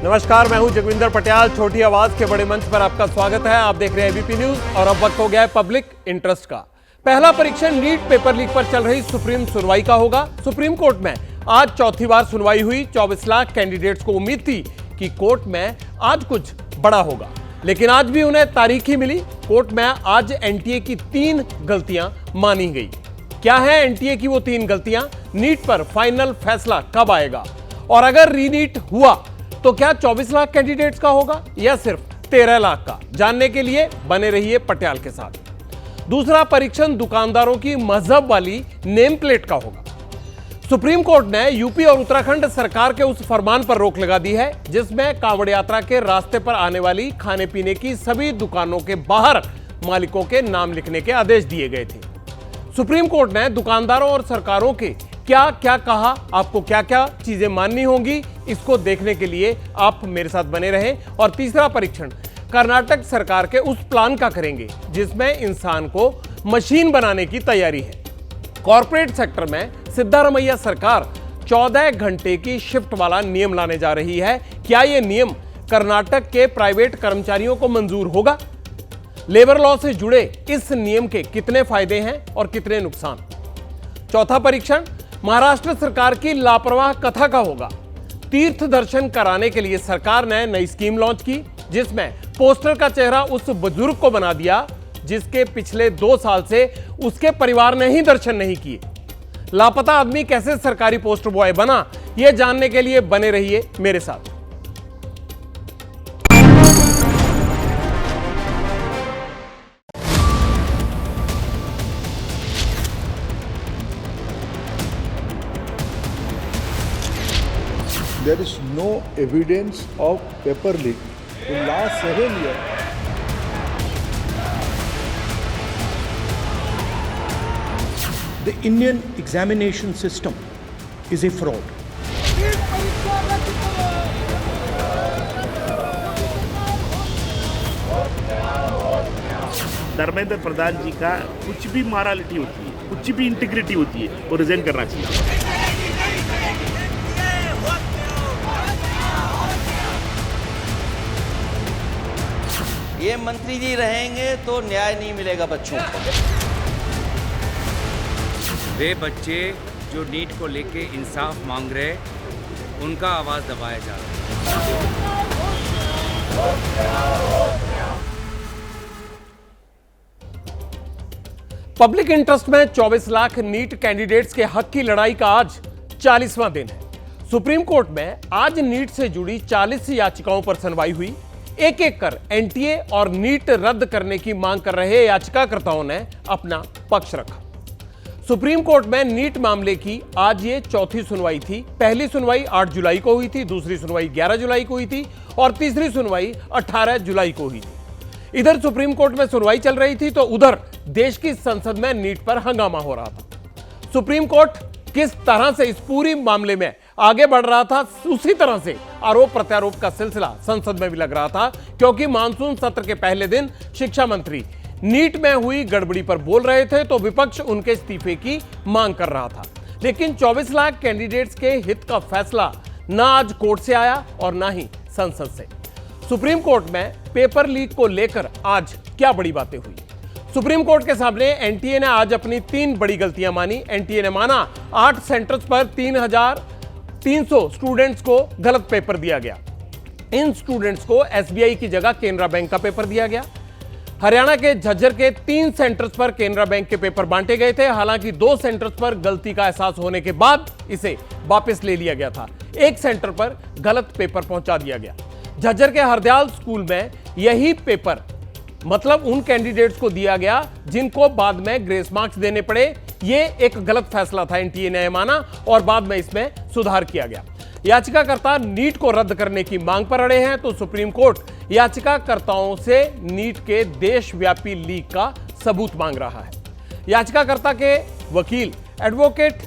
नमस्कार, मैं हूं जगविंदर पटियाल। छोटी आवाज के बड़े मंच पर आपका स्वागत है। आप देख रहे हैं एबीपी न्यूज और अब वक्त हो गया है पब्लिक इंटरेस्ट का। पहला परीक्षण नीट पेपर लीक पर चल रही सुप्रीम सुनवाई का होगा। सुप्रीम कोर्ट में आज चौथी बार सुनवाई हुई। 24 लाख कैंडिडेट्स को उम्मीद थी कि कोर्ट में आज कुछ बड़ा होगा, लेकिन आज भी उन्हें तारीख ही मिली। कोर्ट में आज एनटीए की 3 गलतियां मानी गई। क्या है एनटीए की वो 3 गलतियां? नीट पर फाइनल फैसला कब आएगा? और अगर रीनीट हुआ तो क्या 24 लाख कैंडिडेट्स का होगा या सिर्फ 13 लाख का? जानने के लिए बने रहिए पटियाल के साथ। दूसरा परीक्षण दुकानदारों की मजहब वाली नेम प्लेट का होगा। सुप्रीम कोर्ट ने यूपी और उत्तराखंड सरकार के उस फरमान पर रोक लगा दी है जिसमें कांवड़ यात्रा के रास्ते पर आने वाली खाने पीने की सभी दुकानों के बाहर मालिकों के नाम लिखने के आदेश दिए गए थे। सुप्रीम कोर्ट ने दुकानदारों और सरकारों के क्या क्या कहा, आपको क्या क्या चीजें माननी होंगी, इसको देखने के लिए आप मेरे साथ बने रहें। और तीसरा परीक्षण कर्नाटक सरकार के उस प्लान का करेंगे जिसमें इंसान को मशीन बनाने की तैयारी है। कॉर्पोरेट सेक्टर में सिद्धारमैया सरकार 14 घंटे की शिफ्ट वाला नियम लाने जा रही है। क्या यह नियम कर्नाटक के प्राइवेट कर्मचारियों को मंजूर होगा? लेबर लॉ से जुड़े इस नियम के कितने फायदे हैं और कितने नुकसान? चौथा परीक्षण महाराष्ट्र सरकार की लापरवाह कथा का होगा। तीर्थ दर्शन कराने के लिए सरकार ने नई स्कीम लॉन्च की जिसमें पोस्टर का चेहरा उस बुजुर्ग को बना दिया जिसके पिछले 2 साल से उसके परिवार ने ही दर्शन नहीं किए। लापता आदमी कैसे सरकारी पोस्टर बॉय बना, यह जानने के लिए बने रहिए मेरे साथ। There is no evidence of paper leak. In last 7 years, the Indian examination system is a fraud. Dharmendra Pradhan जी का कुछ भी मॉरलिटी होती है, कुछ भी इंटीग्रिटी होती है, वो रिजाइन करना चाहिए। ये मंत्री जी रहेंगे तो न्याय नहीं मिलेगा बच्चों को। वे बच्चे जो नीट को लेके इंसाफ मांग रहे, उनका आवाज दबाया जा रहा है। पब्लिक इंटरेस्ट में 24 लाख नीट कैंडिडेट्स के हक की लड़ाई का आज 40वां दिन है। सुप्रीम कोर्ट में आज नीट से जुड़ी 40 याचिकाओं पर सुनवाई हुई। एक एक कर एनटीए और नीट रद्द करने की मांग कर रहे याचिकाकर्ताओं ने अपना पक्ष रखा। सुप्रीम कोर्ट में नीट मामले की आज ये चौथी सुनवाई थी। पहली सुनवाई 8 जुलाई को हुई थी, दूसरी सुनवाई 11 जुलाई को हुई थी और तीसरी सुनवाई 18 जुलाई को हुई थी। इधर सुप्रीम कोर्ट में सुनवाई चल रही थी तो उधर देश की संसद में नीट पर हंगामा हो रहा था। सुप्रीम कोर्ट किस तरह से इस पूरी मामले में आगे बढ़ रहा था, उसी तरह से आरोप प्रत्यारोप का सिलसिला संसद में भी लग रहा था, क्योंकि मानसून सत्र के पहले दिन शिक्षा मंत्री नीट में हुई गड़बड़ी पर बोल रहे थे तो विपक्ष उनके इस्तीफे की मांग कर रहा था। लेकिन 24 लाख कैंडिडेट्स के हित का फैसला ना आज कोर्ट से आया और ना ही संसद से। सुप्रीम कोर्ट में पेपर लीक को लेकर आज क्या बड़ी बातें हुई? सुप्रीम कोर्ट के सामने एनटीए ने आज अपनी 3 बड़ी गलतियां मानी। एनटीए ने माना 8 सेंटर्स पर 3300 स्टूडेंट्स को गलत पेपर दिया गया। इन स्टूडेंट्स को एसबीआई की जगह केनरा बैंक का पेपर दिया गया। हरियाणा के झज्जर के 3 सेंटर्स पर केनरा बैंक के पेपर बांटे गए थे। हालांकि 2 सेंटर्स पर गलती का एहसास होने के बाद इसे वापस ले लिया गया था। 1 सेंटर पर गलत पेपर पहुंचा दिया गया। झज्जर के हरदयाल स्कूल में यही पेपर मतलब उन कैंडिडेट्स को दिया गया जिनको बाद में ग्रेस मार्क्स देने पड़े। यह एक गलत फैसला था, एनटीए ने माना और बाद में इसमें सुधार किया गया। याचिकाकर्ता नीट को रद्द करने की मांग पर अड़े हैं तो सुप्रीम कोर्ट याचिकाकर्ताओं से नीट के देशव्यापी लीक का सबूत मांग रहा है। याचिकाकर्ता के वकील एडवोकेट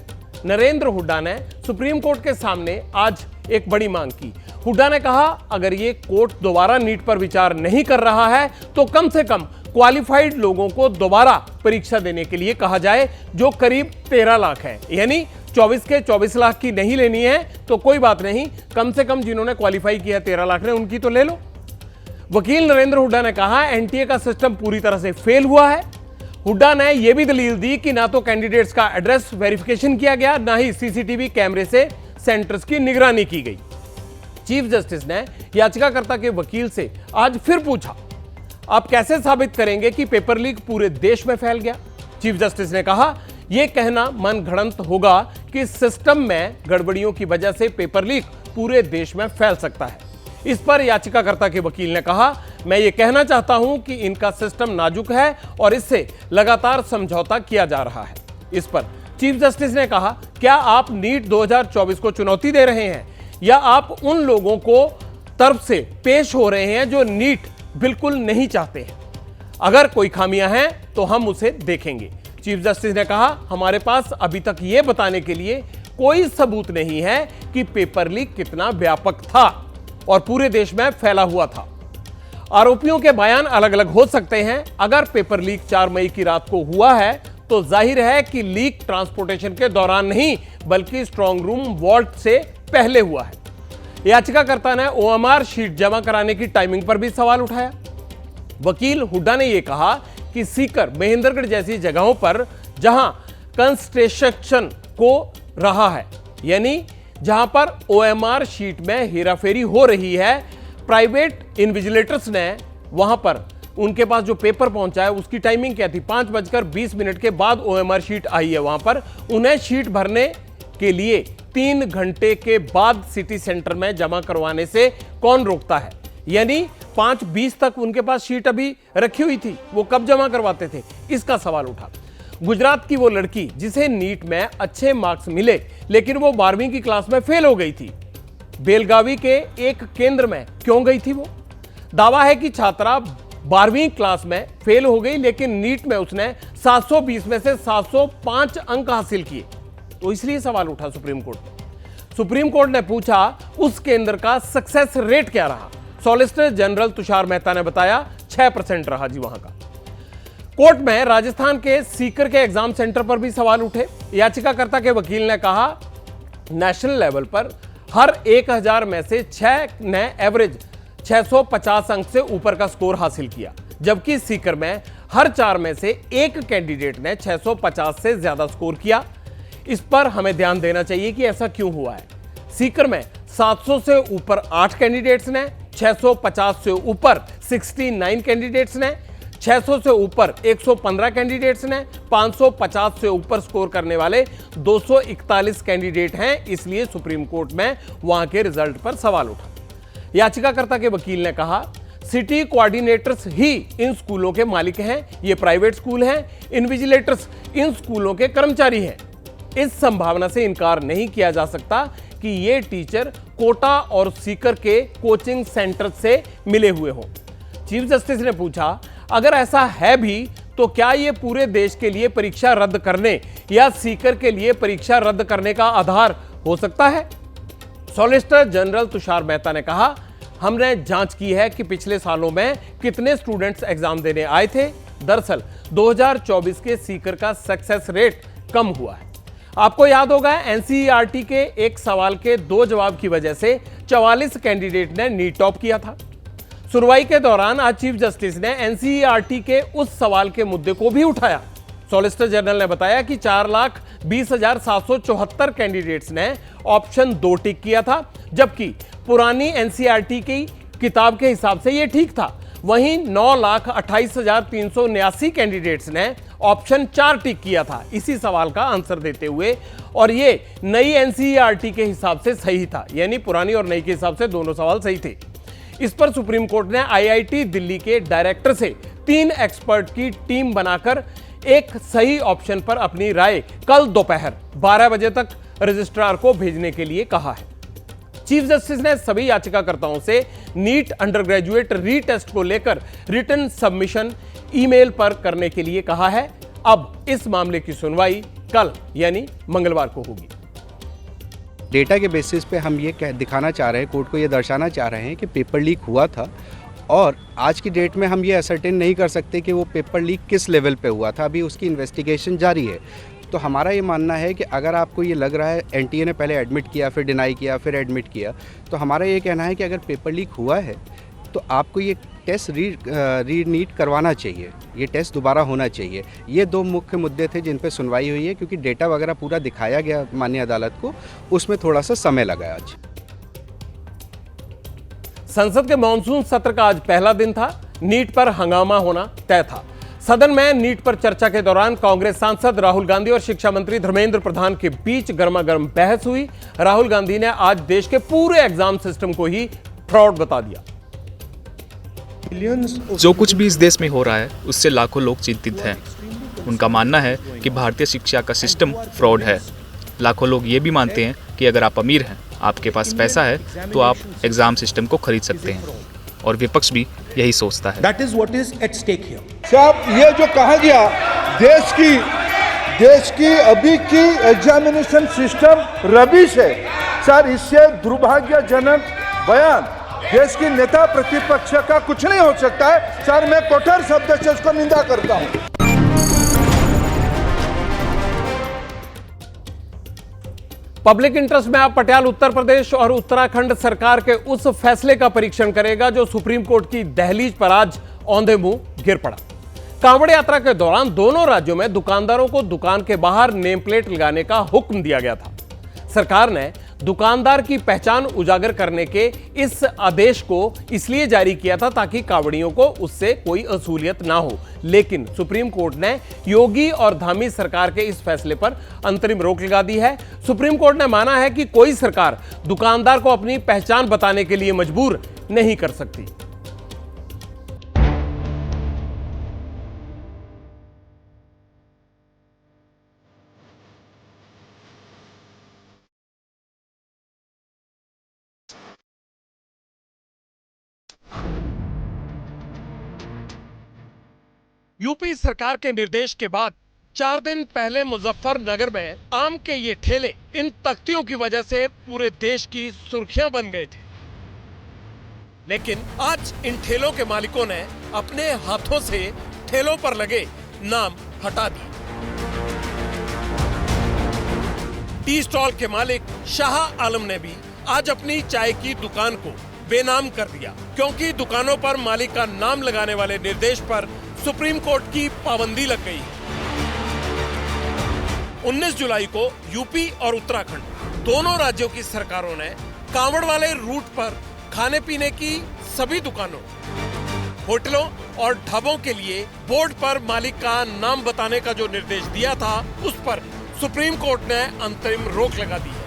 नरेंद्र हुड्डा ने सुप्रीम कोर्ट के सामने आज एक बड़ी मांग की। हुड्डा ने कहा, अगर ये कोर्ट दोबारा नीट पर विचार नहीं कर रहा है तो कम से कम क्वालिफाइड लोगों को दोबारा परीक्षा देने के लिए कहा जाए, जो करीब 13 लाख है। यानी 24 के 24 लाख की नहीं लेनी है तो कोई बात नहीं, कम से कम जिन्होंने क्वालिफाई किया 13 लाख ने, उनकी तो ले लो। वकील नरेंद्र हुड्डा ने कहा एनटीए का सिस्टम पूरी तरह से फेल हुआ है। हुड्डा ने यह भी दलील दी कि ना तो कैंडिडेट्स का एड्रेस वेरिफिकेशन किया गया, ना ही सीसीटीवी कैमरे से सेंटर्स की निगरानी की गई। चीफ जस्टिस ने याचिकाकर्ता के वकील से आज फिर पूछा, आप कैसे साबित करेंगे कि पेपर लीक पूरे देश में फैल गया? चीफ जस्टिस ने कहा, यह कहना मनगढ़ंत होगा कि सिस्टम में गड़बड़ियों की वजह से पेपर लीक पूरे देश में फैल सकता है। इस पर याचिकाकर्ता के वकील ने कहा, मैं ये कहना चाहता हूं कि इनका सिस्टम नाजुक है और इससे लगातार समझौता किया जा रहा है। इस पर चीफ जस्टिस ने कहा, क्या आप नीट 2024 को चुनौती दे रहे हैं या आप उन लोगों को तरफ से पेश हो रहे हैं जो नीट बिल्कुल नहीं चाहते हैं? अगर कोई खामियां हैं तो हम उसे देखेंगे। चीफ जस्टिस ने कहा, हमारे पास अभी तक यह बताने के लिए कोई सबूत नहीं है कि पेपर लीक कितना व्यापक था और पूरे देश में फैला हुआ था। आरोपियों के बयान अलग अलग हो सकते हैं। अगर पेपर लीक 4 मई की रात को हुआ है तो जाहिर है कि लीक ट्रांसपोर्टेशन के दौरान नहीं बल्कि स्ट्रांग रूम वॉल्ट से पहले हुआ है। याचिकाकर्ता ने ओएमआर शीट जमा कराने की टाइमिंग पर भी सवाल उठाया। वकील हुड्डा ने यह कहा कि सीकर, महेंद्रगढ़ जैसी जगहों पर जहां कंस्ट्रक्शन को रहा है, यानी जहां पर ओएमआर शीट में हेराफेरी हो रही है, प्राइवेट इन्विजिलेटर्स ने वहां पर उनके पास जो पेपर पहुंचा है उसकी टाइमिंग क्या थी? 5:20 के बाद ओएमआर शीट आई है। वहां पर उन्हें शीट भरने के लिए 3 घंटे के बाद सिटी सेंटर में जमा करवाने से कौन रोकता है? यानी 5:20 तक उनके पास शीट अभी रखी हुई थी, वो कब जमा करवाते थे? इसका सवाल उठा। गुजरात की वो लड़की जिसे नीट में अच्छे मार्क्स मिले लेकिन वो 12वीं की क्लास में फेल हो गई थी, बेलगावी के एक केंद्र में क्यों गई थी? वो दावा है कि छात्रा 12वीं क्लास में फेल हो गई लेकिन नीट में उसने 720 में से 705 अंक हासिल किए, तो इसलिए सवाल उठा सुप्रीम कोर्ट में। सुप्रीम कोर्ट ने पूछा उस केंद्र का सक्सेस रेट क्या रहा? सॉलिसिटर जनरल तुषार मेहता ने बताया 6% रहा जी वहां का। कोर्ट में राजस्थान के सीकर के एग्जाम सेंटर पर भी सवाल उठे। याचिकाकर्ता के वकील ने कहा, नेशनल लेवल पर हर 1000 में से 6 ने एवरेज 650 अंक से ऊपर का स्कोर हासिल किया, जबकि सीकर में हर 4 में से 1 कैंडिडेट ने 650 से ज्यादा स्कोर किया। इस पर हमें ध्यान देना चाहिए कि ऐसा क्यों हुआ है। सीकर में 700 से ऊपर 8 कैंडिडेट्स ने, 650 से ऊपर 69 कैंडिडेट्स ने, 600 से ऊपर 115 कैंडिडेट्स ने, 550 से ऊपर स्कोर करने वाले 241 कैंडिडेट हैं। इसलिए सुप्रीम कोर्ट में वहां के रिजल्ट पर सवाल उठा। याचिकाकर्ता के वकील ने कहा, सिटी कोऑर्डिनेटर्स ही इन स्कूलों के मालिक हैं, ये प्राइवेट स्कूल हैं, इन्विजिलेटर्स इन स्कूलों के कर्मचारी हैं। इस संभावना से इनकार नहीं किया जा सकता कि ये टीचर कोटा और सीकर के कोचिंग सेंटर से मिले हुए हों। चीफ जस्टिस ने पूछा, अगर ऐसा है भी तो क्या यह पूरे देश के लिए परीक्षा रद्द करने या सीकर के लिए परीक्षा रद्द करने का आधार हो सकता है? सॉलिसिटर जनरल तुषार मेहता ने कहा, हमने जांच की है कि पिछले सालों में कितने स्टूडेंट्स एग्जाम देने आए थे। दरअसल 2024 के सीकर का सक्सेस रेट कम हुआ है। आपको याद होगा एनसीईआरटी के एक सवाल के 2 जवाब की वजह से 44 कैंडिडेट ने नीट टॉप किया था। सुनवाई के दौरान आज चीफ जस्टिस ने एनसीईआरटी के उस सवाल के मुद्दे को भी उठाया। सॉलिसिटर जनरल ने बताया कि 4,20,774 कैंडिडेट्स ने ऑप्शन 2 टिक किया था, जबकि पुरानी एनसीईआरटी की किताब के हिसाब से यह ठीक था। वहीं 9,28,379 कैंडिडेट्स ने ऑप्शन 4 टिक किया था इसी सवाल का आंसर देते हुए, और यह नई एनसीईआरटी के हिसाब से सही था, यानी पुरानी और नई के हिसाब से दोनों सवाल सही थे। इस पर सुप्रीम कोर्ट ने आईआईटी दिल्ली के डायरेक्टर से 3 एक्सपर्ट की टीम बनाकर एक सही ऑप्शन पर अपनी राय कल दोपहर 12 बजे तक रजिस्ट्रार को भेजने के लिए कहा है। चीफ जस्टिस ने सभी याचिकाकर्ताओं से नीट अंडरग्रेजुएट रीटेस्ट को लेकर रिटन सबमिशन ईमेल पर करने के लिए कहा है। अब इस मामले की सुनवाई कल यानी मंगलवार को होगी। डेटा के बेसिस पे हम ये दिखाना चाह रहे हैं, कोर्ट को ये दर्शाना चाह रहे हैं कि पेपर लीक हुआ था, और आज की डेट में हम ये असर्टेन नहीं कर सकते कि वो पेपर लीक किस लेवल पे हुआ था। अभी उसकी इन्वेस्टिगेशन जारी है। तो हमारा ये मानना है कि अगर आपको ये लग रहा है एनटीए ने पहले एडमिट किया, फिर डिनाई किया, फिर एडमिट किया, तो हमारा ये कहना है कि अगर पेपर लीक हुआ है तो आपको ये टेस्ट रीनीट करवाना चाहिए, ये टेस्ट दोबारा होना चाहिए। ये दो मुख्य मुद्दे थे जिन पे सुनवाई हुई है, क्योंकि डेटा वगैरह पूरा दिखाया गया माननीय अदालत को, उसमें थोड़ा सा समय लगा आज। संसद के मॉनसून सत्र का आज पहला दिन था। नीट पर हंगामा होना तय था। सदन में नीट पर चर्चा के दौरान कांग्रेस सांसद राहुल गांधी और शिक्षा मंत्री धर्मेंद्र प्रधान के बीच गर्मागर्म बहस हुई। राहुल गांधी ने आज देश के पूरे एग्जाम सिस्टम को ही फ्रॉड बता दिया। जो कुछ भी इस देश में हो रहा है उससे लाखों लोग चिंतित हैं। उनका मानना है कि भारतीय शिक्षा का सिस्टम फ्रॉड है। लाखों लोग ये भी मानते हैं कि अगर आप अमीर हैं, आपके पास पैसा है, तो आप एग्जाम सिस्टम को खरीद सकते हैं, और विपक्ष भी यही सोचता है। That is what is at stake here. साहब, ये जो कहा गया देश की अभी की एग्जामिनेशन सिस्टम रबिश है सर, इससे दुर्भाग्यजनक बयान देश की नेता प्रतिपक्ष का कुछ नहीं हो सकता है सर। मैं कठोर शब्द से इसको निंदा करता हूं। पब्लिक इंटरेस्ट में आप पटियाल उत्तर प्रदेश और उत्तराखंड सरकार के उस फैसले का परीक्षण करेगा जो सुप्रीम कोर्ट की दहलीज पर आज औंधे मुंह गिर पड़ा। कांवड़ यात्रा के दौरान दोनों राज्यों में दुकानदारों को दुकान के बाहर नेम प्लेट लगाने का हुक्म दिया गया था। सरकार ने दुकानदार की पहचान उजागर करने के इस आदेश को इसलिए जारी किया था ताकि कांवड़ियों को उससे कोई असूलियत ना हो, लेकिन सुप्रीम कोर्ट ने योगी और धामी सरकार के इस फैसले पर अंतरिम रोक लगा दी है। सुप्रीम कोर्ट ने माना है कि कोई सरकार दुकानदार को अपनी पहचान बताने के लिए मजबूर नहीं कर सकती। यूपी सरकार के निर्देश के बाद 4 दिन पहले मुजफ्फरनगर में आम के ये ठेले इन तख्तियों की वजह से पूरे देश की सुर्खियां बन गए थे, लेकिन आज इन ठेलों के मालिकों ने अपने हाथों से ठेलों पर लगे नाम हटा दिए। टी स्टॉल के मालिक शाह आलम ने भी आज अपनी चाय की दुकान को बेनाम कर दिया, क्योंकि दुकानों पर मालिक का नाम लगाने वाले निर्देश पर सुप्रीम कोर्ट की पाबंदी लग गई है। 19 जुलाई को यूपी और उत्तराखंड दोनों राज्यों की सरकारों ने कांवड़ वाले रूट पर खाने पीने की सभी दुकानों, होटलों और ढाबों के लिए बोर्ड पर मालिक का नाम बताने का जो निर्देश दिया था, उस पर सुप्रीम कोर्ट ने अंतरिम रोक लगा दी है।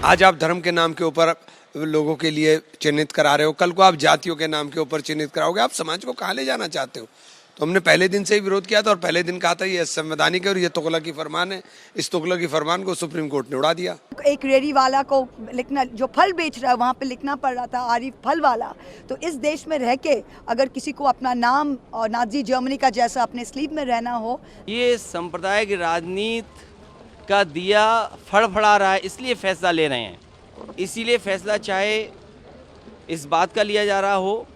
आज आप धर्म के नाम के ऊपर लोगों के लिए चिन्हित करा रहे हो, कल को आप जातियों के नाम के ऊपर चिन्हित कराओगे। आप समाज को कहाँ ले जाना चाहते हो? तो हमने पहले दिन से ही विरोध किया था और पहले दिन कहा था ये असंवैधानिक है और ये तुगलकी फरमान है। इस तुगलकी फरमान को सुप्रीम कोर्ट ने उड़ा दिया। एक रेडी वाला को लिखना, जो फल बेच रहा है वहाँ पे लिखना पड़ रहा था आरिफ फल वाला। तो इस देश में रह के अगर किसी को अपना नाम और नाजी जर्मनी का जैसा अपने स्लीव में रहना हो, ये सांप्रदायिक राजनीति का दिया फड़फड़ा रहा है, इसलिए फैसला ले रहे हैं। इसीलिए फैसला चाहे इस बात का लिया जा रहा हो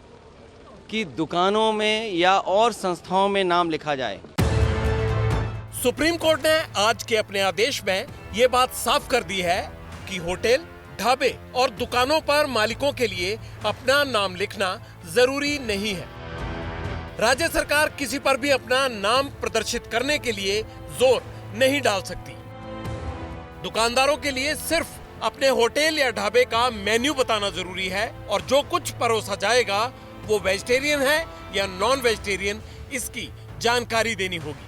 कि दुकानों में या और संस्थाओं में नाम लिखा जाए। सुप्रीम कोर्ट ने आज के अपने आदेश में ये बात साफ कर दी है कि होटल, ढाबे और दुकानों पर मालिकों के लिए अपना नाम लिखना जरूरी नहीं है। राज्य सरकार किसी पर भी अपना नाम प्रदर्शित करने के लिए जोर नहीं डाल सकती। दुकानदारों के लिए सिर्फ अपने होटल या ढाबे का मेन्यू बताना जरूरी है और जो कुछ परोसा जाएगा वो वेजिटेरियन है या नॉन वेजिटेरियन, इसकी जानकारी देनी होगी।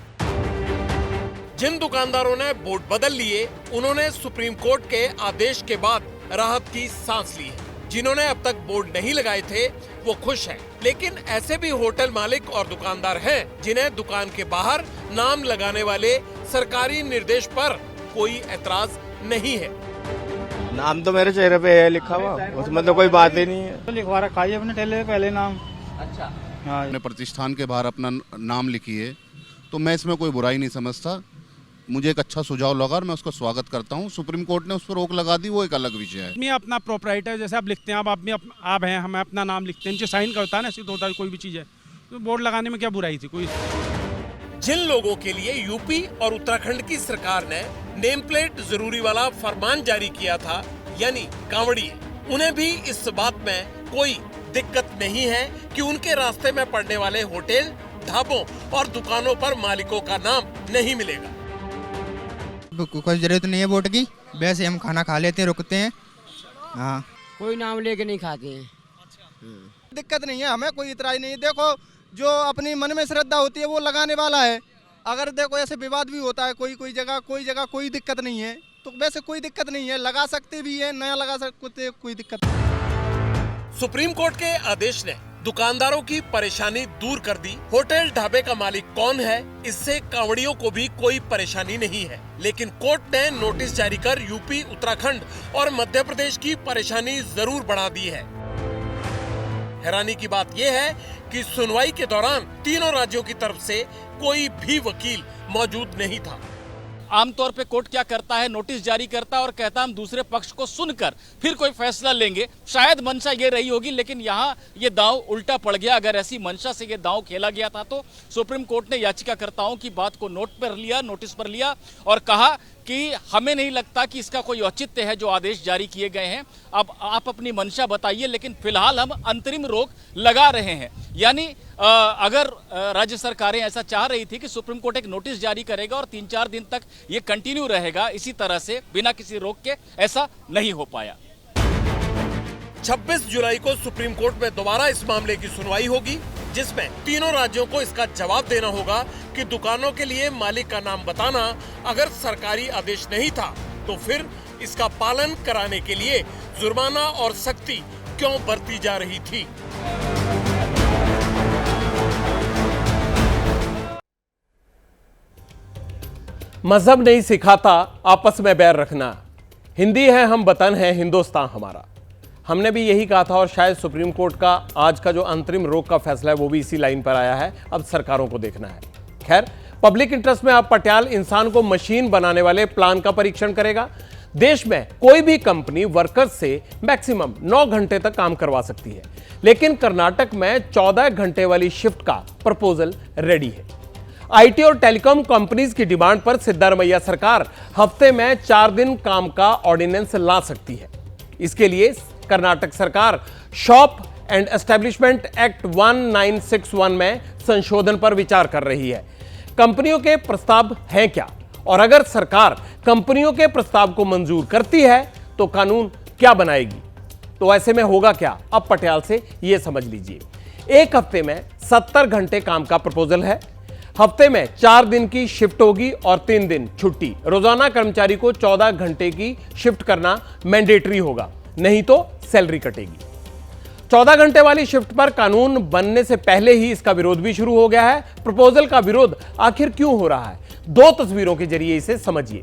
जिन दुकानदारों ने बोर्ड बदल लिए, उन्होंने सुप्रीम कोर्ट के आदेश के बाद राहत की सांस ली है। जिन्होंने अब तक बोर्ड नहीं लगाए थे वो खुश हैं, लेकिन ऐसे भी होटल मालिक और दुकानदार हैं जिन्हें दुकान के बाहर नाम लगाने वाले सरकारी निर्देश पर कोई ऐतराज नहीं है। नाम तो मेरे चेहरे पे है लिखा हुआ, उसमें तो कोई बात ही नहीं है। लिखवा रखा है अपने ठेले पे पहले नाम। अच्छा हाँ, अपने प्रतिष्ठान के बाहर अपना नाम लिखिए, तो मैं इसमें कोई बुराई नहीं समझता। मुझे एक अच्छा सुझाव लगा और मैं उसका स्वागत करता हूँ। सुप्रीम कोर्ट ने उस पर रोक लगा दी, वो एक अलग विषय है। मैं अपना प्रोपराइटर जैसे आप लिखते हैं, आप हैं, हमें अपना नाम लिखते हैं, नीचे साइन करता है ना, ऐसे तो होता है कोई भी चीज़ है, तो बोर्ड लगाने में क्या बुराई थी कोई। जिन लोगों के लिए यूपी और उत्तराखंड की सरकार ने नेम प्लेट जरूरी वाला फरमान जारी किया था, यानी कांवड़िए, उन्हें भी इस बात में कोई दिक्कत नहीं है कि उनके रास्ते में पड़ने वाले होटल, ढाबों और दुकानों पर मालिकों का नाम नहीं मिलेगा। कोई जरूरत नहीं है वोट की, वैसे हम खाना खा लेते हैं, रुकते हैं। हाँ, कोई नाम लेके नहीं खाते हैं। दिक्कत नहीं है, हमें कोई इतराज नहीं है। देखो, जो अपनी मन में श्रद्धा होती है वो लगाने वाला है। अगर देखो ऐसे विवाद भी होता है कोई जगह कोई दिक्कत नहीं है, तो वैसे कोई दिक्कत नहीं है, लगा सकते भी है, नया लगा सकते, कोई दिक्कत नहीं। सुप्रीम कोर्ट के आदेश ने दुकानदारों की परेशानी दूर कर दी। होटल ढाबे का मालिक कौन है, इससे कांवड़ियों को भी कोई परेशानी नहीं है। लेकिन कोर्ट ने नोटिस जारी कर यूपी, उत्तराखंड और मध्य प्रदेश की परेशानी जरूर बढ़ा दी है। हैरानी की बात यह है कि सुनवाई के दौरान तीनों राज्यों की तरफ से कोई भी वकील मौजूद नहीं था। आमतौर पे कोर्ट क्या करता है, नोटिस जारी करता है और कहता है हम दूसरे पक्ष को सुनकर फिर कोई फैसला लेंगे। शायद मंशा ये रही होगी, लेकिन यहाँ ये दांव उल्टा पड़ गया। अगर ऐसी मंशा से ये दांव खेला गया था तो सुप्रीम कोर्ट ने याचिकाकर्ताओं की बात को नोटिस पर लिया और कहा कि हमें नहीं लगता कि इसका कोई औचित्य है जो आदेश जारी किए गए हैं। अब आप अपनी मंशा बताइए, लेकिन फिलहाल हम अंतरिम रोक लगा रहे हैं। यानी अगर राज्य सरकारें ऐसा चाह रही थी कि सुप्रीम कोर्ट एक नोटिस जारी करेगा और 3-4 दिन तक ये कंटिन्यू रहेगा इसी तरह से बिना किसी रोक के, ऐसा नहीं हो पाया। 26 जुलाई को सुप्रीम कोर्ट में दोबारा इस मामले की सुनवाई होगी, जिसमें तीनों राज्यों को इसका जवाब देना होगा कि दुकानों के लिए मालिक का नाम बताना अगर सरकारी आदेश नहीं था तो फिर इसका पालन कराने के लिए जुर्माना और सख्ती क्यों बरती जा रही थी। मजहब नहीं सिखाता आपस में बैर रखना, हिंदी है हम वतन है हिंदुस्तान हमारा। हमने भी यही कहा था और शायद सुप्रीम कोर्ट का आज का जो अंतरिम रोक का फैसला है वो भी इसी लाइन पर आया है। अब सरकारों को देखना है। खैर, पब्लिक इंटरेस्ट में अब पटियाल इंसान को मशीन बनाने वाले प्लान का परीक्षण करेगा। देश में कोई भी कंपनी वर्कर्स से मैक्सिमम 9 घंटे तक काम करवा सकती है, लेकिन कर्नाटक में 14 घंटे वाली शिफ्ट का प्रपोजल रेडी है। आईटी और टेलीकॉम कंपनीज की डिमांड पर सिद्धारमैया सरकार हफ्ते में 4 दिन काम का ऑर्डिनेंस ला सकती है। इसके लिए कर्नाटक सरकार शॉप एंड एस्टेब्लिशमेंट एक्ट 1961 में संशोधन पर विचार कर रही है। कंपनियों के प्रस्ताव हैं क्या, और अगर सरकार कंपनियों के प्रस्ताव को मंजूर करती है तो कानून क्या बनाएगी, तो ऐसे में होगा क्या, अब पटियाल से यह समझ लीजिए। एक हफ्ते में 70 घंटे काम का प्रपोजल है। हफ्ते में 4 दिन की शिफ्ट होगी और 3 दिन छुट्टी। रोजाना कर्मचारी को 14 घंटे की शिफ्ट करना मैंडेटरी होगा, नहीं तो सैलरी कटेगी। 14 घंटे वाली शिफ्ट पर कानून बनने से पहले ही इसका विरोध भी शुरू हो गया है। प्रपोजल का विरोध आखिर क्यों हो रहा है, 2 तस्वीरों के जरिए इसे समझिए।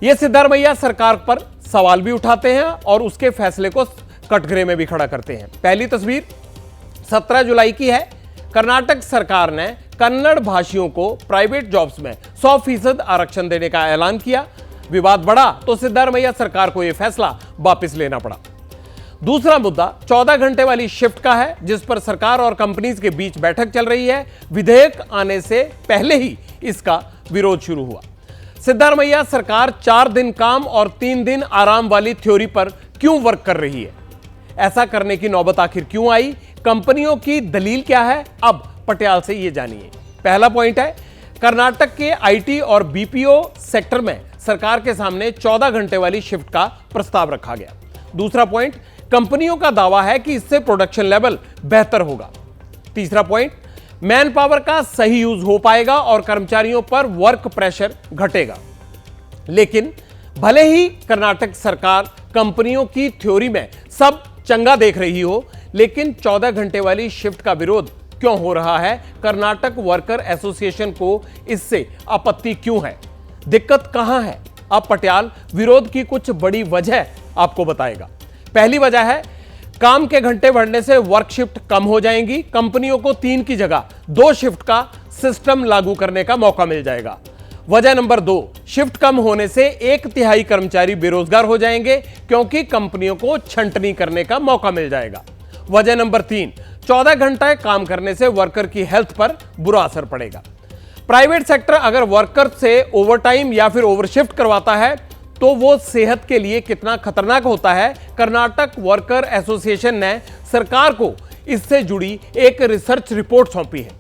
यह सिद्धारमैया सरकार पर सवाल भी उठाते हैं और उसके फैसले को कटघरे में भी खड़ा करते हैं। पहली तस्वीर 17 जुलाई की है। कर्नाटक सरकार ने कन्नड़ भाषियों को प्राइवेट जॉब्स में 100% आरक्षण देने का ऐलान किया। विवाद बढ़ा तो सिद्धारमैया सरकार को यह फैसला वापस लेना पड़ा। दूसरा मुद्दा 14 घंटे वाली शिफ्ट का है, जिस पर सरकार और कंपनीज के बीच बैठक चल रही है। विधेयक आने से पहले ही इसका विरोध शुरू हुआ। सिद्धारमैया सरकार 4 दिन काम और 3 दिन आराम वाली थ्योरी पर क्यों वर्क कर रही है? ऐसा करने की नौबत आखिर क्यों आई? कंपनियों की दलील क्या है? अब पटियाल से यह जानिए। पहला पॉइंट है, कर्नाटक के आईटी और बीपीओ सेक्टर में सरकार के सामने 14 घंटे वाली शिफ्ट का प्रस्ताव रखा गया। दूसरा पॉइंट, कंपनियों का दावा है कि इससे प्रोडक्शन लेवल बेहतर होगा। तीसरा पॉइंट, मैन पावर का सही यूज हो पाएगा और कर्मचारियों पर वर्क प्रेशर घटेगा। लेकिन भले ही कर्नाटक सरकार कंपनियों की थ्योरी में सब चंगा देख रही हो, लेकिन 14 घंटे वाली शिफ्ट का विरोध क्यों हो रहा है? कर्नाटक वर्कर एसोसिएशन को इससे आपत्ति क्यों है? दिक्कत कहां है? अब पटियाल विरोध की कुछ बड़ी वजह आपको बताएगा। पहली वजह है, काम के घंटे बढ़ने से वर्क शिफ्ट कम हो जाएंगी। कंपनियों को 3 की जगह 2 शिफ्ट का सिस्टम लागू करने का मौका मिल जाएगा। वजह नंबर 2, शिफ्ट कम होने से 1/3 कर्मचारी बेरोजगार हो जाएंगे, क्योंकि कंपनियों को छंटनी करने का मौका मिल जाएगा। वजह नंबर 3, 14 घंटे काम करने से वर्कर की हेल्थ पर बुरा असर पड़ेगा। प्राइवेट सेक्टर अगर वर्कर से ओवरटाइम या फिर ओवरशिफ्ट करवाता है तो वो सेहत के लिए कितना खतरनाक होता है। कर्नाटक वर्कर एसोसिएशन ने सरकार को इससे जुड़ी एक रिसर्च रिपोर्ट सौंपी है।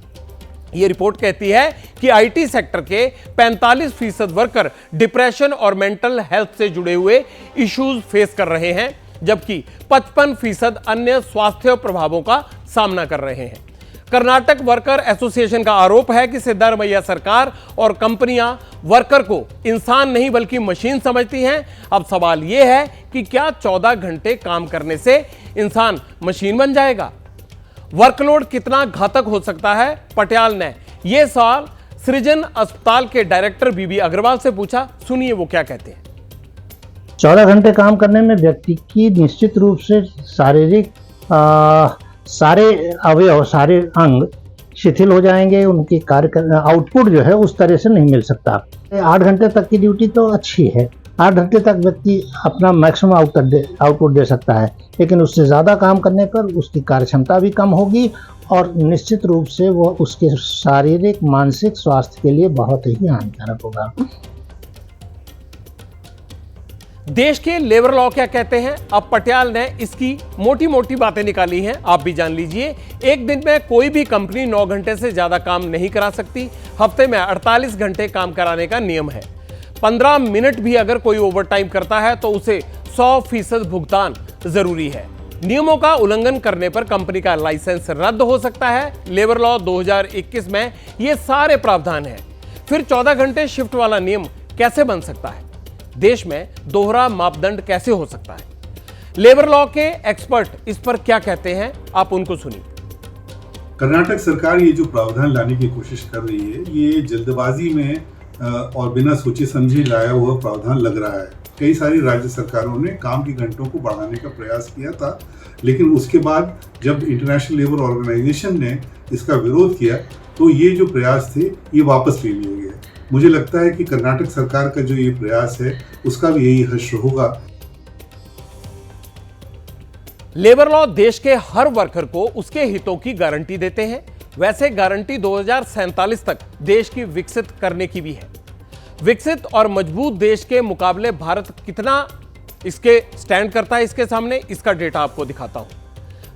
यह रिपोर्ट कहती है कि आईटी सेक्टर के 45% वर्कर डिप्रेशन और मेंटल हेल्थ से जुड़े हुए इश्यूज फेस कर रहे हैं, जबकि 55% अन्य स्वास्थ्य प्रभावों का सामना कर रहे हैं। कर्नाटक वर्कर एसोसिएशन का आरोप है कि सिद्धारमैया सरकार और कंपनियां वर्कर को इंसान नहीं बल्कि मशीन समझती हैं। अब सवाल यह है कि क्या 14 घंटे काम करने से इंसान मशीन बन जाएगा? वर्कलोड कितना घातक हो सकता है? पटियाल ने यह सवाल सृजन अस्पताल के डायरेक्टर बीबी अग्रवाल से पूछा। सुनिए वो क्या कहते हैं। 14 घंटे काम करने में व्यक्ति की निश्चित रूप से शारीरिक सारे अवयव, सारे अंग शिथिल हो जाएंगे। उनकी कार्य आउटपुट जो है उस तरह से नहीं मिल सकता। 8 घंटे तक की ड्यूटी तो अच्छी है, 8 घंटे तक व्यक्ति अपना मैक्सिमम आउटपुट दे सकता है, लेकिन उससे ज़्यादा काम करने पर उसकी कार्य क्षमता भी कम होगी और निश्चित रूप से वो उसके शारीरिक मानसिक स्वास्थ्य के लिए बहुत ही हानिकारक होगा। देश के लेबर लॉ क्या कहते हैं? अब पटियाल ने इसकी मोटी मोटी बातें निकाली हैं, आप भी जान लीजिए। एक दिन में कोई भी कंपनी 9 घंटे से ज्यादा काम नहीं करा सकती। हफ्ते में 48 घंटे काम कराने का नियम है। 15 मिनट भी अगर कोई ओवरटाइम करता है तो उसे 100% भुगतान जरूरी है। नियमों का उल्लंघन करने पर कंपनी का लाइसेंस रद्द हो सकता है। लेबर लॉ 2021 में ये सारे प्रावधान हैं। फिर 14 घंटे शिफ्ट वाला नियम कैसे बन सकता है? देश में दोहरा मापदंड कैसे हो सकता है? लेबर लॉ के एक्सपर्ट इस पर क्या कहते हैं, आप उनको सुनिए। कर्नाटक सरकार ये जो प्रावधान लाने की कोशिश कर रही है, ये जल्दबाजी में और बिना सोचे समझे लाया हुआ प्रावधान लग रहा है। कई सारी राज्य सरकारों ने काम के घंटों को बढ़ाने का प्रयास किया था, लेकिन उसके बाद जब इंटरनेशनल लेबर ऑर्गेनाइजेशन ने इसका विरोध किया तो ये जो प्रयास थे ये वापस ले लिए गए। मुझे लगता है कि कर्नाटक सरकार का जो ये प्रयास है उसका भी यही हश्र होगा। लेबर लॉ देश के हर वर्कर को उसके हितों की गारंटी देते हैं। वैसे गारंटी 2047 तक देश की विकसित करने की भी है। विकसित और मजबूत देश के मुकाबले भारत कितना इसके स्टैंड करता है इसके सामने, इसका डेटा आपको दिखाता हूं।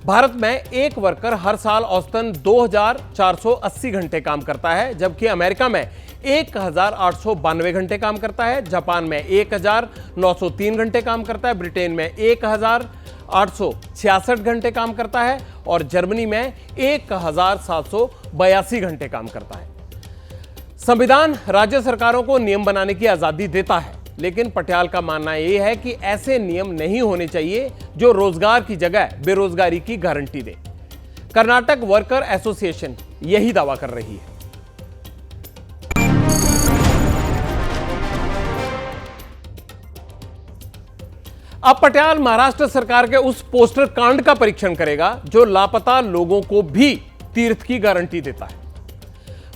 भारत में एक वर्कर हर साल औसतन 2480 घंटे काम करता है, जबकि अमेरिका में 1892 घंटे काम करता है, जापान में 1903 घंटे काम करता है, ब्रिटेन में 1866 घंटे काम करता है और जर्मनी में 1782 घंटे काम करता है। संविधान राज्य सरकारों को नियम बनाने की आजादी देता है, लेकिन पटियाल का मानना यह है कि ऐसे नियम नहीं होने चाहिए जो रोजगार की जगह बेरोजगारी की गारंटी दे। कर्नाटक वर्कर एसोसिएशन यही दावा कर रही है। अब पटियाल महाराष्ट्र सरकार के उस पोस्टर कांड का परीक्षण करेगा जो लापता लोगों को भी तीर्थ की गारंटी देता है।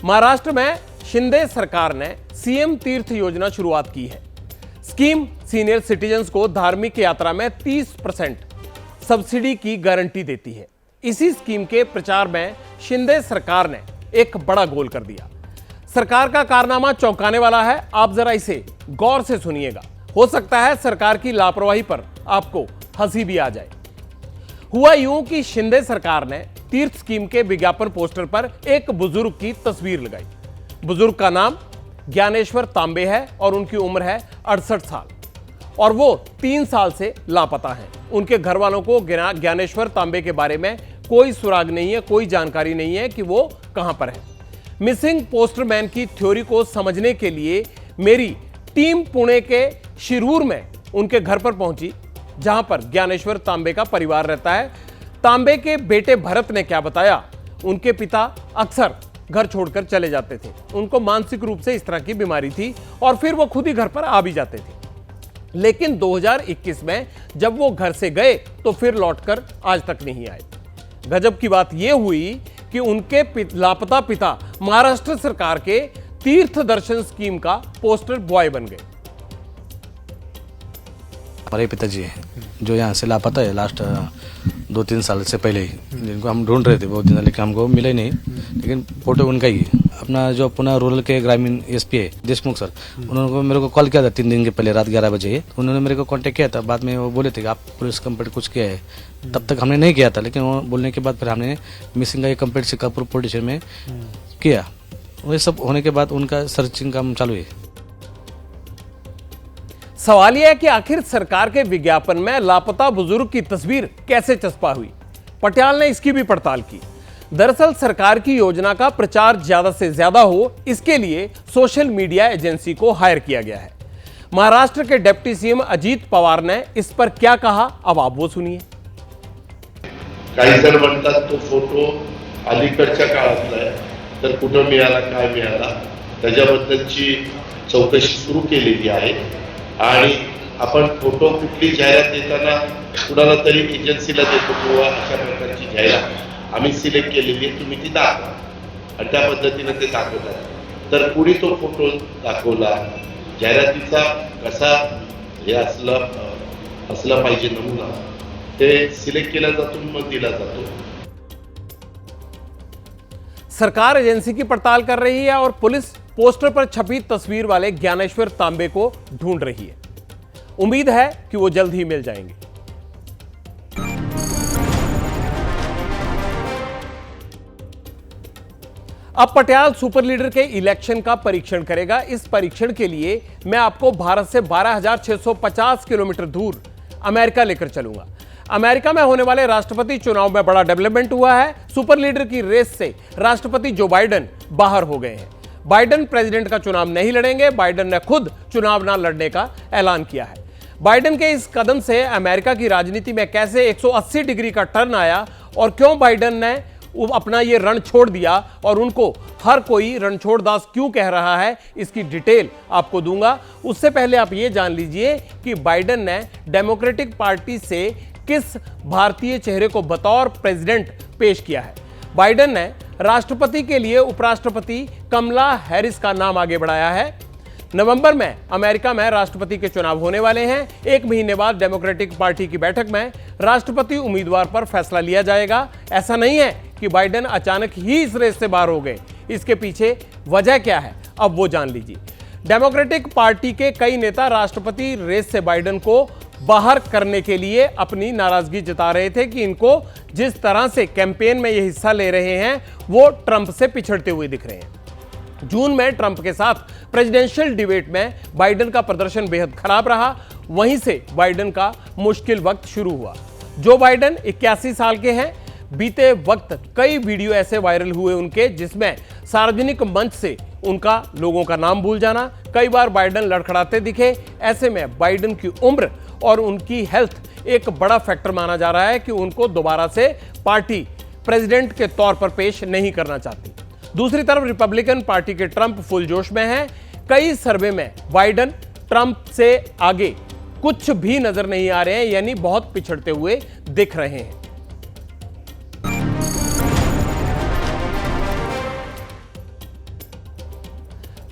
महाराष्ट्र में शिंदे सरकार ने सीएम तीर्थ योजना शुरुआत की है। स्कीम सीनियर सिटीजन्स को धार्मिक यात्रा में 30% सब्सिडी की गारंटी देती है। इसी स्कीम के प्रचार में शिंदे सरकार ने एक बड़ा गोल कर दिया। सरकार का कारनामा चौंकाने वाला है, आप जरा इसे गौर से सुनिएगा। हो सकता है सरकार की लापरवाही पर आपको हंसी भी आ जाए। हुआ यूं कि शिंदे सरकार ने तीर्थ स्कीम के विज्ञापन पोस्टर पर एक बुजुर्ग की तस्वीर लगाई। बुजुर्ग का नाम ज्ञानेश्वर तांबे है और उनकी उम्र है 68 साल और वो 3 साल से लापता हैं। उनके घर वालों को ज्ञानेश्वर तांबे के बारे में कोई सुराग नहीं है, कोई जानकारी नहीं है कि वो कहां पर है। मिसिंग पोस्टरमैन की थ्योरी को समझने के लिए मेरी टीम पुणे के शिरूर में उनके घर पर पहुंची, जहां पर ज्ञानेश्वर तांबे का परिवार रहता है। तांबे के बेटे भरत ने क्या बताया, उनके पिता अक्सर घर छोड़कर चले जाते थे। उनको मानसिक रूप से इस तरह की बीमारी थी और फिर वो खुद ही घर पर आ भी जाते थे। लेकिन 2021 में जब वो घर से गए तो फिर लौटकर आज तक नहीं आए। गजब की बात यह हुई कि उनके लापता पिता महाराष्ट्र सरकार के तीर्थ दर्शन स्कीम का पोस्टर बॉय बन गए। हमारे पिताजी हैं जो यहाँ से लापता है लास्ट 2-3 साल से पहले ही, जिनको हम ढूंढ रहे थे बहुत दिन, लेकिन हमको मिले नहीं, लेकिन फोटो उनका ही है। अपना जो पुणे रूरल के ग्रामीण एसपी है देशमुख सर, उन्होंने मेरे को कॉल किया था 3 दिन के पहले रात 11 बजे। उन्होंने मेरे को कांटेक्ट किया था, बाद में वो बोले थे कि आप पुलिस कंप्लेंट कुछ किया है। तब तक हमने नहीं किया था, लेकिन वो बोलने के बाद फिर हमने मिसिंग का ये कंप्लेंट सिक्कापुर पुलिस स्टेशन में किया। वो सब होने के बाद उनका सर्चिंग काम चालू है। सवाल यह है कि आखिर सरकार के विज्ञापन में लापता बुजुर्ग की तस्वीर कैसे चस्पा हुई। पटियाल ने इसकी भी पड़ताल की। दरअसल सरकार की योजना का प्रचार ज्यादा से ज्यादा हो, इसके लिए सोशल मीडिया एजेंसी को हायर किया गया है। महाराष्ट्र के डिप्टी सीएम अजित पवार ने इस पर क्या कहा, अब आप वो सुनिए। काही जण म्हणतात तो फोटो अलीकडच्या काळातला आहे, तर कुठं मिळाला, काय मिळाला, त्याच्याबद्दलची चौकशी सुरू केलेली आहे आणि आपण फोटो कुठली जाहिरात देताना कुणाला तरी एजन्सीला देतो किंवा अशा प्रकारची जाहिरात आम्ही सिलेक्ट केलेली आहे, तुम्ही ती दाखवा आणि त्या पद्धतीने ते दाखवतात। तर कुणी तो फोटो दाखवला, जाहिरातीचा कसा हे असला पाहिजे नमुना, ते सिलेक्ट केला जातो, मग दिला जातो। सरकार एजेंसी की पड़ताल कर रही है और पुलिस पोस्टर पर छपी तस्वीर वाले ज्ञानेश्वर तांबे को ढूंढ रही है। उम्मीद है कि वो जल्द ही मिल जाएंगे। अब पटियाल सुपर लीडर के इलेक्शन का परीक्षण करेगा। इस परीक्षण के लिए मैं आपको भारत से 12,650 किलोमीटर दूर अमेरिका लेकर चलूंगा। अमेरिका में होने वाले राष्ट्रपति चुनाव में बड़ा डेवलपमेंट हुआ है। सुपर लीडर की रेस से राष्ट्रपति जो बाइडेन बाहर हो गए हैं। बाइडेन प्रेसिडेंट का चुनाव नहीं लड़ेंगे। बाइडेन ने खुद चुनाव ना लड़ने का ऐलान किया है। बाइडेन के इस कदम से अमेरिका की राजनीति में कैसे 180 डिग्री का टर्न आया और क्यों बाइडेन ने अपना ये रण छोड़ दिया और उनको हर कोई रणछोड़ दास क्यों कह रहा है, इसकी डिटेल आपको दूंगा। उससे पहले आप ये जान लीजिए कि बाइडेन ने डेमोक्रेटिक पार्टी से किस भारतीय चेहरे को बतौर प्रेसिडेंट पेश किया है। बाइडेन ने राष्ट्रपति के लिए उपराष्ट्रपति कमला हैरिस का नाम आगे बढ़ाया है। नवंबर में अमेरिका में राष्ट्रपति के चुनाव होने वाले हैं। 1 महीने बाद डेमोक्रेटिक पार्टी की बैठक में राष्ट्रपति उम्मीदवार पर फैसला लिया जाएगा। ऐसा नहीं है कि बाइडेन अचानक ही इस रेस से बाहर हो गए। इसके पीछे वजह क्या है, अब वो जान लीजिए। डेमोक्रेटिक पार्टी के कई नेता राष्ट्रपति रेस से बाइडेन को बाहर करने के लिए अपनी नाराजगी जता रहे थे कि इनको जिस तरह से कैंपेन में ये हिस्सा ले रहे हैं वो ट्रंप से पिछड़ते हुए दिख रहे हैं। जून में ट्रंप के साथ प्रेसिडेंशियल डिबेट में बाइडेन का प्रदर्शन बेहद खराब रहा। वहीं से बाइडेन का मुश्किल वक्त शुरू हुआ। जो बाइडेन 81 साल के हैं। बीते वक्त कई वीडियो ऐसे वायरल हुए उनके, जिसमें सार्वजनिक मंच से उनका लोगों का नाम भूल जाना, कई बार बाइडेन लड़खड़ाते दिखे। ऐसे में बाइडेन की उम्र और उनकी हेल्थ एक बड़ा फैक्टर माना जा रहा है कि उनको दोबारा से पार्टी प्रेसिडेंट के तौर पर पेश नहीं करना चाहती। दूसरी तरफ रिपब्लिकन पार्टी के ट्रंप फुल जोश में हैं। कई सर्वे में बाइडेन ट्रंप से आगे कुछ भी नजर नहीं आ रहे हैं, यानी बहुत पिछड़ते हुए दिख रहे हैं।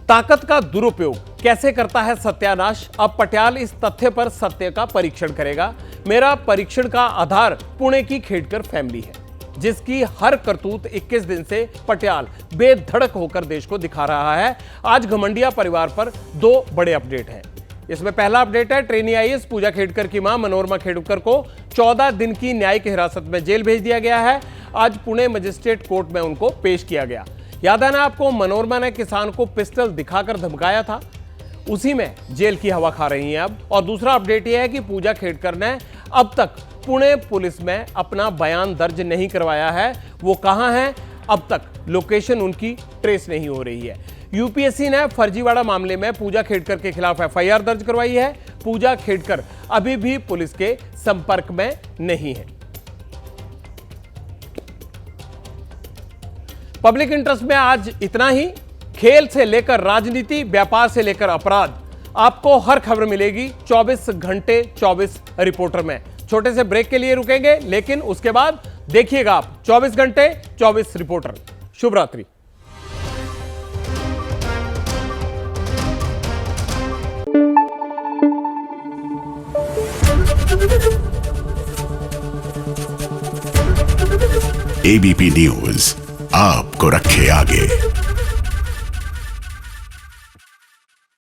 ताकत का दुरुपयोग कैसे करता है सत्यानाश, अब पटियाल इस तथ्य पर सत्य का परीक्षण करेगा। मेरा परीक्षण का आधार पुणे की खेड़कर फैमिली है, जिसकी हर करतूत 21 दिन से पटियाल बेधड़क होकर देश को दिखा रहा है। आज घमंडिया परिवार पर 2 बड़े अपडेट हैं। इसमें पहला अपडेट है ट्रेनी आईएएस पूजा खेड़कर की मां मनोरमा खेड़कर को 14 दिन की न्यायिक हिरासत में जेल भेज दिया गया है। आज पुणे मजिस्ट्रेट कोर्ट में उनको पेश किया गया। याद है ना आपको, मनोरमा ने किसान को पिस्टल दिखाकर धमकाया था, उसी में जेल की हवा खा रही हैं अब। और दूसरा अपडेट यह है कि पूजा खेड़कर ने अब तक पुणे पुलिस में अपना बयान दर्ज नहीं करवाया है। वो कहां हैं, अब तक लोकेशन उनकी ट्रेस नहीं हो रही है। यूपीएससी ने फर्जीवाड़ा मामले में पूजा खेड़कर के खिलाफ एफआईआर दर्ज करवाई है। पूजा खेड़कर अभी भी पुलिस के संपर्क में नहीं है। पब्लिक इंटरेस्ट में आज इतना ही। खेल से लेकर राजनीति, व्यापार से लेकर अपराध, आपको हर खबर मिलेगी 24 घंटे 24 रिपोर्टर में। छोटे से ब्रेक के लिए रुकेंगे, लेकिन उसके बाद देखिएगा आप 24 घंटे 24 रिपोर्टर। शुभ रात्रि। एबीपी न्यूज आपको रखे आगे।